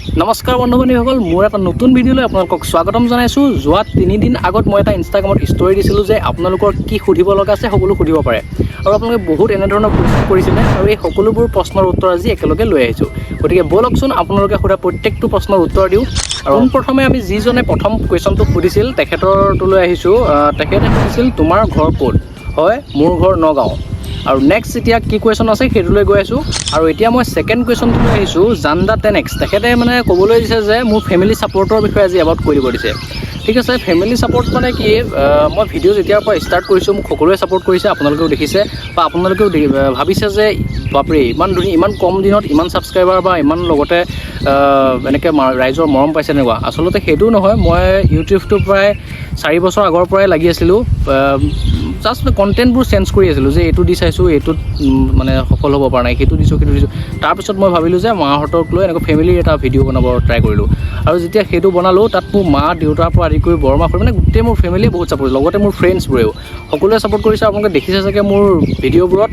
নমস্কাৰ বন্ধু-বান্ধৱীসকল, মোৰ এটা নতুন ভিডিঅ'লৈ আপোনালোকক স্বাগতম জনাইছোঁ। যোৱা 3 দিন আগত মই এটা ইনষ্টাগ্ৰামত ষ্টৰি দিছিলোঁ যে আপোনালোকৰ কি সুধিব লগা আছে সকলো সুধিব পাৰে, আৰু আপোনালোকে বহুত এনেধৰণৰ প্ৰশ্ন কৰিছিলে, আৰু এই সকলোবোৰ প্ৰশ্নৰ উত্তৰ আজি একেলগে লৈ আহিছোঁ। গতিকে ব'লকচোন আপোনালোকে সোধা প্ৰত্যেকটো প্ৰশ্নৰ উত্তৰ দিওঁ। আৰু প্ৰথমে আমি যিজনে প্ৰথম কুৱেশ্যনটো সুধিছিল তেখেতৰটোলৈ আহিছোঁ। তেখেতে সুধিছিল তোমাৰ ঘৰ ক'ত? হয়, মোৰ ঘৰ নগাঁও। আৰু নেক্সট এতিয়া কি কুৱেশ্যন আছে সেইটোলৈ গৈ আছোঁ। আৰু এতিয়া মই ছেকেণ্ড কুৱেশ্যনটোলৈ আহিছোঁ। জান্দা 10x তেখেতে মানে ক'বলৈ দিছে যে মোৰ ফেমিলি ছাপৰ্টৰ বিষয়ে আজি এবাউট কৈ দিব দিছে। ঠিক আছে, ফেমিলি ছাপৰ্ট মানে কি, মই ভিডিঅ' যেতিয়াৰ পৰা ষ্টাৰ্ট কৰিছোঁ মোক সকলোৱে ছাপৰ্ট কৰিছে, আপোনালোকেও দেখিছে বা আপোনালোকেও ভাবিছে যে বাপৰে ইমান ধুনীয়া, ইমান কম দিনত ইমান ছাবস্ক্ৰাইবাৰ বা ইমান লগতে এনেকৈ ৰাইজৰ মৰম পাইছে তেনেকুৱা। আচলতে সেইটোও নহয়, মই ইউটিউবটো প্ৰায় 4 বছৰ আগৰ পৰাই লাগি আছিলোঁ। জাষ্ট কণ্টেণ্টবোৰ চেঞ্জ কৰি আছিলোঁ যে এইটো দি চাইছোঁ, এইটোত মানে সফল হ'ব পৰা নাই, সেইটো দিছোঁ। তাৰপিছত মই ভাবিলোঁ যে মাহঁতক লৈ এনেকৈ ফেমিলিৰ এটা ভিডিঅ' বনাব ট্ৰাই কৰিলোঁ। আৰু যেতিয়া সেইটো বনালোঁ তাত মোৰ মা দেউতাৰ পৰা আদি কৰি বৰমা কৰি মানে গোটেই মোৰ ফেমিলিয়ে বহুত ছাপোৰ্ট, লগতে মোৰ ফ্ৰেণ্ডছবোৰেও সকলোৱে ছাপোৰ্ট কৰিছে। আপোনালোকে দেখিছে চাগে মোৰ ভিডিঅ'বোৰত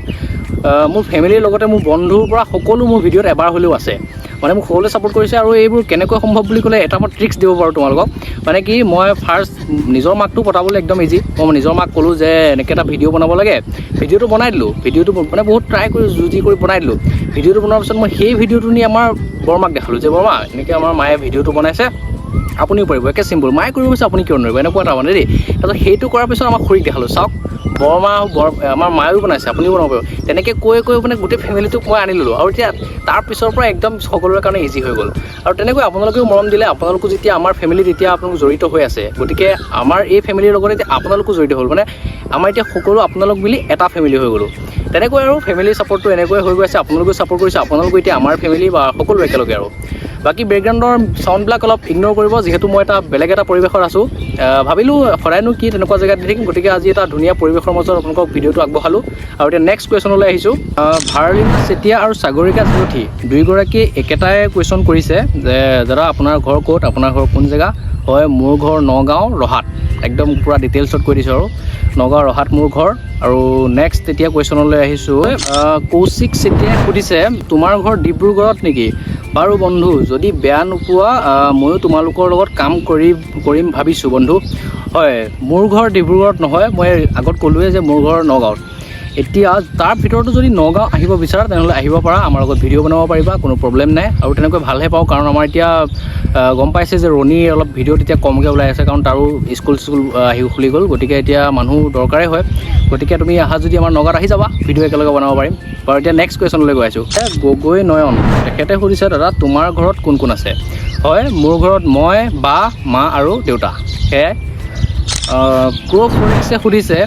মোৰ ফেমিলিৰ লগতে মোৰ বন্ধুৰ পৰা সকলো মোৰ ভিডিঅ'ত এবাৰ হ'লেও আছে। মানে মোক সকলোৱে ছাপোৰ্ট কৰিছে। আৰু এইবোৰ কেনেকৈ সম্ভৱ বুলি ক'লে এটা মই ট্ৰিক্স দিব পাৰোঁ তোমালোকক। মানে কি, মই ফাৰ্ষ্ট নিজৰ মাকটো পতাবলৈ একদম ইজি। মই নিজৰ মাক ক'লোঁ যে এনেকৈ এটা ভিডিঅ' বনাব লাগে, ভিডিঅ'টো বনাই দিলোঁ। ভিডিঅ'টো মানে বহুত ট্ৰাই কৰি যুঁজি কৰি বনাই দিলোঁ। ভিডিঅ'টো বনোৱাৰ পিছত মই সেই ভিডিঅ'টো নি আমাৰ বৰমাক দেখালোঁ যে বৰমা এনেকৈ আমাৰ মায়ে ভিডিঅ'টো বনাইছে, আপুনিও পাৰিব, একে চিম্পুল, মায়ে কৰিব কৈছে আপুনি কিয় নোৱাৰিব, এনেকুৱা এটা মানে দেই। তাৰপিছত সেইটো কৰাৰ পিছত আমাক খুৰীক দেখালোঁ, চাওক বৰমা আমাৰ মায়েও বনাইছে, আপুনিও বনাব পাৰিব। তেনেকৈ কৈ মানে গোটেই ফেমিলিটোক মই আনি ল'লোঁ। আৰু এতিয়া তাৰ পিছৰ পৰা একদম সকলোৰে কাৰণে ইজি হৈ গ'ল। আৰু তেনেকৈ আপোনালোকেও মৰম দিলে, আপোনালোকো যেতিয়া আমাৰ ফেমিলিত এতিয়া আপোনালোক জড়িত হৈ আছে, গতিকে আমাৰ এই ফেমিলিৰ লগতে এতিয়া আপোনালোকো জড়িত হ'ল। মানে আমাৰ এতিয়া সকলো আপোনালোক বুলি এটা ফেমিলি হৈ গ'লোঁ। তেনেকৈ আৰু ফেমিলি ছাপৰ্টটো এনেকৈ হৈ গৈ আছে। আপোনালোকেও ছাপৰ্ট কৰিছে, আপোনালোকো এতিয়া আমাৰ ফেমিলি বা সকলো একেলগে। আৰু বাকী বেকগ্ৰাউণ্ডৰ চাউণ্ডবিলাক অলপ ইগন'ৰ কৰিব, যিহেতু মই এটা বেলেগ এটা পৰিৱেশত আছোঁ। ভাবিলোঁ সদায়নো কি তেনেকুৱা জেগাত দি থাকিম, গতিকে আজি এটা ধুনীয়া পৰিৱেশৰ মাজত আপোনালোকক ভিডিঅ'টো আগবঢ়ালোঁ। আৰু এতিয়া নেক্সট কুৱেশ্যনলৈ আহিছোঁ। ভাৰলীনা চেতিয়া আৰু সাগৰিকা জোঠি দুয়োগৰাকী একেটাই কুৱেশ্যন কৰিছে যে দাদা আপোনাৰ ঘৰ ক'ত, আপোনাৰ ঘৰ কোন জেগা? হয়, মোৰ ঘৰ নগাঁও ৰহাত। একদম পূৰা ডিটেইলছত কৈ দিছোঁ। আৰু নগাঁও ৰহাত মোৰ ঘৰ। আৰু নেক্সট এতিয়া কুৱেশ্যনলৈ আহিছোঁ। কৌশিক চেতিয়াই সুধিছে তোমাৰ ঘৰ ডিব্ৰুগড়ত নেকি? বাৰু বন্ধু, যদি বেয়া নোপোৱা ময়ো তোমালোকৰ লগত কাম কৰিম ভাবিছোঁ বন্ধু। হয়, মোৰ ঘৰ ডিব্ৰুগড়ত নহয়, মই আগত ক'লোৱে যে মোৰ ঘৰ নগাঁৱত। এতিয়া তাৰ ভিতৰতো যদি নগাঁও আহিব বিচাৰা তেনেহ'লে আহিব পাৰা, আমাৰ লগত ভিডিঅ' বনাব পাৰিবা, কোনো প্ৰব্লেম নাই। আৰু তেনেকৈ ভালহে পাওঁ, কাৰণ আমাৰ এতিয়া গম পাইছে যে ৰণীৰ অলপ ভিডিঅ'ত এতিয়া কমকৈ ওলাই আছে, কাৰণ তাৰো স্কুল আহি খুলি গ'ল, গতিকে এতিয়া মানুহ দৰকাৰেই হয়। গতিকে তুমি আহা যদি আমাৰ নগাঁৱত আহি যাবা, ভিডিঅ' একেলগে বনাব পাৰিম। বাৰু এতিয়া নেক্সট কুৱেশ্যনলৈ গৈ আছোঁ। গগৈ নয়ন তেখেতে সুধিছে দাদা তোমাৰ ঘৰত কোন কোন আছে? হয়, মোৰ ঘৰত মই, বা, মা আৰু দেউতা, সেয়াই। ফৰিক্সে সুধিছে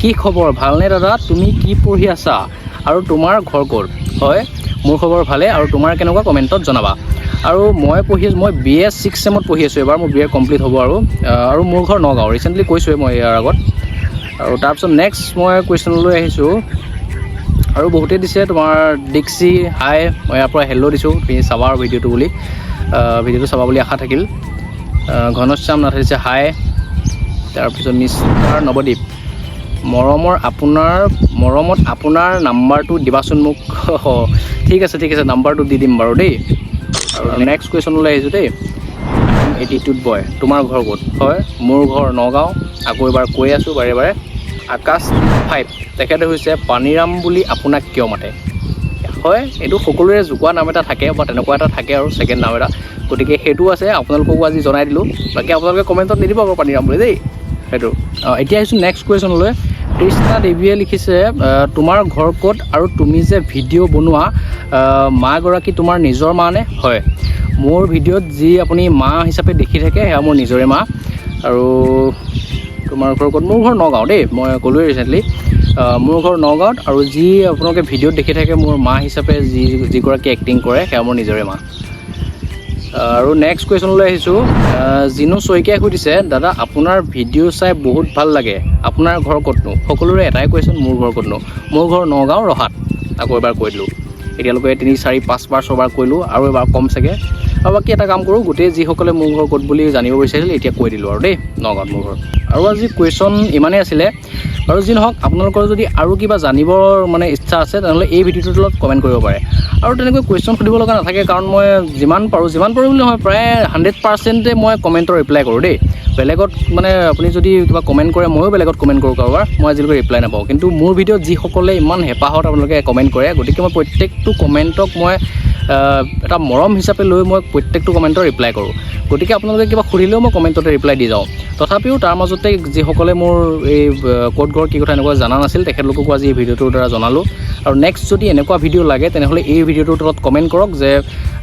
কি খবৰ, ভালনে দাদা? তুমি কি পঢ়ি আছা আৰু তোমাৰ ঘৰ ক'ত? হয়, মোৰ খবৰ ভালে, আৰু তোমাৰ কেনেকুৱা কমেণ্টত জনাবা। আৰু মই BA 6 চেমত পঢ়ি আছোঁ, এবাৰ মোৰ BA কমপ্লিট হ'ব। আৰু মোৰ ঘৰ নগাঁও, ৰিচেণ্টলি কৈছোঁৱে মই ইয়াৰ আগত। আৰু তাৰপিছত নেক্সট মই কুৱেশ্যনলৈ আহিছোঁ। আৰু বহুতেই দিছে, তোমাৰ ডিক্সি হাই, মই ইয়াৰ পৰা হেল্ল' দিছোঁ, তুমি চাবা আৰু ভিডিঅ'টো চাবা বুলি আশা থাকিল। ঘনশ্যাম নাথ দিছে হাই। তাৰপিছত মিষ্টাৰ নৱদ্বীপ মৰমত আপোনাৰ নাম্বাৰটো দিবাচোন মোক। ঠিক আছে, নাম্বাৰটো দি দিম বাৰু দেই। আৰু নেক্সট কুৱেশ্যনলৈ আহিছোঁ দেই। এটিটিউড বয় তোমাৰ ঘৰ ক'ত? হয়, মোৰ ঘৰ নগাঁও। আকৌ এবাৰ কৈ আছোঁ বাৰে। আকাশ 5 তেখেতে হৈছে পানীৰাম বুলি আপোনাক কিয় মাতে? হয়, এইটো সকলোৰে জোকোৱা নাম এটা থাকে বা তেনেকুৱা এটা থাকে আৰু ছেকেণ্ড নাম এটা, গতিকে সেইটো আছে, আপোনালোককো আজি জনাই দিলোঁ। বাকী আপোনালোকে কমেণ্টত নিদিব আকৌ পানীৰাম বুলি দেই সেইটো। এতিয়া আহিছোঁ নেক্সট কুৱেশ্যনলৈ। কৃষ্ণা দেৱীয়ে লিখিছে তোমাৰ ঘৰ ক'ত আৰু তুমি যে ভিডিঅ' বনোৱা মাগৰাকী তোমাৰ নিজৰ মা নে? হয়, মোৰ ভিডিঅ'ত যি আপুনি মা হিচাপে দেখি থাকে সেয়া মোৰ নিজৰে মা। আৰু তোমাৰ ঘৰ ক'ত? মোৰ ঘৰ নগাঁও দেই, মই ক'লোৱেই ৰিচেণ্টলি মোৰ ঘৰ নগাঁৱত। আৰু যি আপোনালোকে ভিডিঅ'ত দেখি থাকে মোৰ মা হিচাপে যিগৰাকী এক্টিং কৰে সেয়া মোৰ নিজৰে মা। আৰু নেক্সট কুৱেশ্যনলৈ আহিছোঁ। জিনু শইকীয়াই সুধিছে দাদা আপোনাৰ ভিডিঅ' চাই বহুত ভাল লাগে, আপোনাৰ ঘৰ ক'তনো? সকলোৰে এটাই কুৱেশ্যন, মোৰ ঘৰ ক'তনো? মোৰ ঘৰ নগাঁও ৰহাত। আকৌ এবাৰ কৈ দিলোঁ, এতিয়ালৈকে 3, 4, 5 বাৰ 6 বাৰ কৈলোঁ, আৰু এবাৰ কম চাগে। আৰু বাকী এটা কাম কৰোঁ, গোটেই যিসকলে মোৰ ঘৰ ক'ত বুলি জানিব বিচাৰিছিল এতিয়া কৈ দিলোঁ আৰু দেই, নগাঁৱত মোৰ ঘৰ। আৰু আজি কুৱেশ্যন ইমানেই আছিলে। আৰু যি নহওক, আপোনালোকৰ যদি আৰু কিবা জানিবৰ মানে ইচ্ছা আছে তেনেহ'লে এই ভিডিঅ'টোৰ তলত কমেণ্ট কৰিব পাৰে। আৰু তেনেকৈ কুৱেশ্যন সুধিব লগা নাথাকে কাৰণ মই যিমান পাৰোঁ বুলি নহয় প্ৰায় 100% মই কমেণ্টৰ ৰিপ্লাই কৰোঁ দেই বেলেগত মানে আপুনি যদি কিবা কমেণ্ট কৰে ময়ো বেলেগত কমেণ্ট কৰোঁ কাৰোবাৰ মই আজিলৈকে ৰিপ্লাই নাপাওঁ কিন্তু মোৰ ভিডিঅ'ত যিসকলে ইমান হেঁপাহত আপোনালোকে কমেণ্ট কৰে গতিকে মই প্ৰত্যেকটো কমেণ্টক মই এটা মৰম হিচাপে লৈ মই প্ৰত্যেকটো কমেণ্টৰ ৰিপ্লাই কৰোঁ গতিকে আপোনালোকে কিবা সুধিলেও মই কমেণ্টতে ৰিপ্লাই দি যাওঁ তথাপিও তাৰ মাজতে যিসকলে মোৰ এই ক'ত ঘৰ কি কথা এনেকুৱা জানা নাছিল তেখেতলোককো আজি এই ভিডিঅ'টোৰ দ্বাৰা জনালোঁ আৰু নেক্সট যদি এনেকুৱা ভিডিঅ' লাগে তেনেহ'লে এই ভিডিঅ'টোৰ তলত কমেণ্ট কৰক যে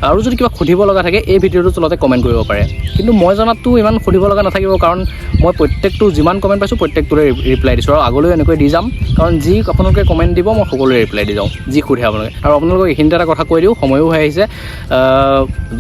আৰু যদি কিবা সুধিব লগা থাকে এই ভিডিঅ'টোৰ তলতে কমেণ্ট কৰিব পাৰে কিন্তু মই জনাততো ইমান সুধিব লগা নাথাকিব কাৰণ মই প্ৰত্যেকটো যিমান কমেণ্ট পাইছোঁ প্ৰত্যেকটোৰে ৰিপ্লাই দিছোঁ আৰু আগলৈও এনেকৈ দি যাম কাৰণ যি আপোনালোকে কমেণ্ট দিব মই সকলোৰে ৰিপ্লাই দি যাওঁ যি সোধে আপোনালোকে আৰু আপোনালোকক এইখিনিতে এটা কথা কৈ দিওঁ সময়ো হৈ আহিছে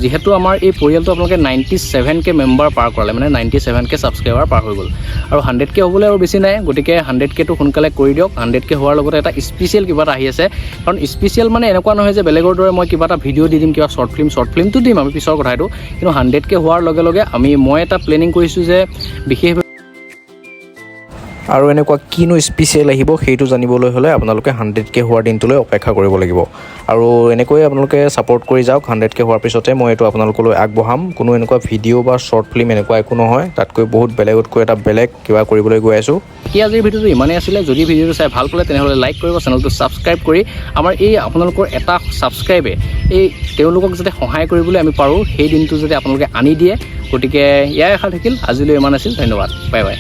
যিহেতু আমাৰ এই পৰিয়ালটো আপোনালোকে 97K মেম্বাৰ পাৰ কৰালে মানে 97K ছাবস্ক্ৰাইবাৰ পাৰ হৈ গ'ল আৰু 100K হ'বলৈ আৰু বেছি নাই গতিকে 100Kটো সোনকালে কৰি দিয়ক 100K হোৱাৰ লগতে এটা স্পেচিয়েল কিবা এটা আহি আছে কাৰণ স্পেচিয়েল মানে এনেকুৱা নহয় যে বেলেগৰ দৰে মই কিবা এটা ভিডিঅ' দি দিম কিবা শ্বৰ্ট ফিল্মটো দিম আমি পিছৰ কথা এইটো কিন্তু 100K হোৱাৰ লগে লগে মই এটা প্লেনিং কৰিছোঁ যে বিশেষ আৰু এনেকুৱা কিনো স্পেচিয়েল আহিব সেইটো জানিবলৈ হ'লে আপোনালোকে 100K হোৱাৰ দিনটোলৈ অপেক্ষা কৰিব লাগিব আৰু এনেকৈ আপোনালোকে ছাপোৰ্ট কৰি যাওক 100K হোৱাৰ পিছতে মই এইটো আপোনালোকলৈ আগবঢ়াম কোনো এনেকুৱা ভিডিঅ' বা শ্বৰ্ট ফিল্ম এনেকুৱা একো নহয় তাতকৈ বহুত বেলেগতকৈ এটা বেলেগ কিবা কৰিবলৈ গৈ আছোঁ আজিৰ ভিডিঅ'টো ইমানেই আছিলে যদি ভিডিঅ'টো চাই ভাল পালে তেনেহ'লে লাইক কৰিব চেনেলটো ছাবস্ক্ৰাইব কৰি আমাৰ এই আপোনালোকৰ এটা ছাবস্ক্ৰাইবে এই তেওঁলোকক যাতে সহায় কৰিবলৈ আমি পাৰোঁ সেই দিনটো যাতে আপোনালোকে আনি দিয়ে গতিকে ইয়াৰ আশা থাকিল আজিলৈ ইমান আছিল ধন্যবাদ বাই বাই